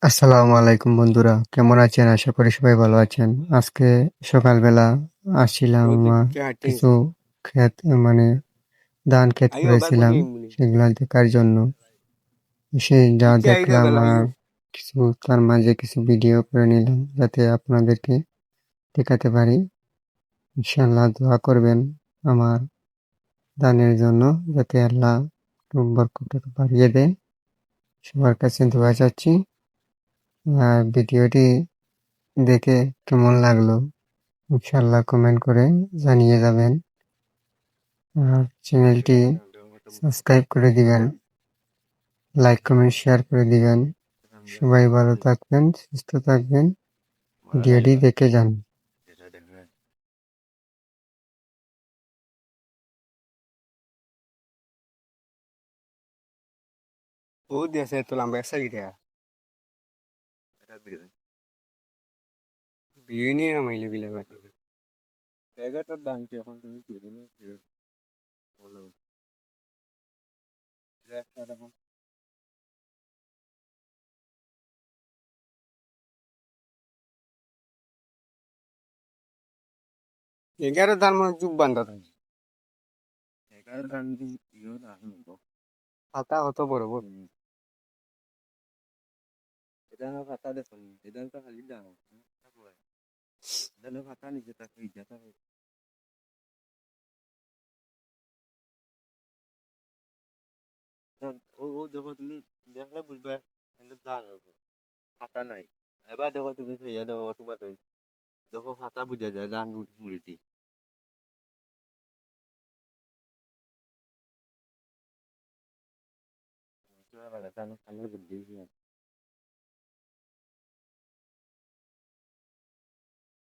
আসসালামু আলাইকুম বন্ধুরা। কেমন আছেন? আশা করি সবাই ভালো আছেন। আজকে সকালবেলা আসছিলাম वो तो क्या কিছু टेंशन ক্ষেত মানে ধান ক্ষেত आइयो बैग করেছিলাম। बजे मुनी সেগুলা দেখার জন্য যা इतने आई दे দেখলাম बेला আর आइयो কিছু তার মাঝে কিছু ভিডিও করে নিলাম যাতে আপনাদেরকে দেখাতে পারি। ইনশাআল্লাহ দোয়া করবেন আমার ধানের জন্য যাতে আল্লাহ একটু বরকতটা বাড়িয়ে দেয়। সবার কাছে দোয়া চাচ্ছি। আর ভিডিওটি দেখে কেমন লাগলো ইনশাআল্লাহ কমেন্ট করে জানিয়ে যাবেন। আর চ্যানেলটি সাবস্ক্রাইব করে দিবেন, লাইক, কমেন্ট, শেয়ার করে দিবেন। সবাই ভালো থাকবেন, সুস্থ থাকবেন। ভিডিওটি দেখে যান। वो जैसे तो लंबा ऐसा ही था बीनी ना मैले बिले बात জায়গা তো দাম কি এখন তুমি কিনে নিয়ে বলো একটা দেখো এগারো দাম যুগ বান্ধা থাকে এগারো দাম ইয়ে না পাতা হতো বড় বড় এটা না পাতা দেখুন এটা তো খালি দাম এটা পাতা নিচে থাকে ইটা থাকে ও ও দেখো তুমি দেখলে বুঝবে কিন্তু দাম পাতা নাই এবার দেখো তুমি ইয়ে দেখো তোমার দেখো পাতা বুঝা যায় দাম মুড়িটি Cuma pada kan kami berdiri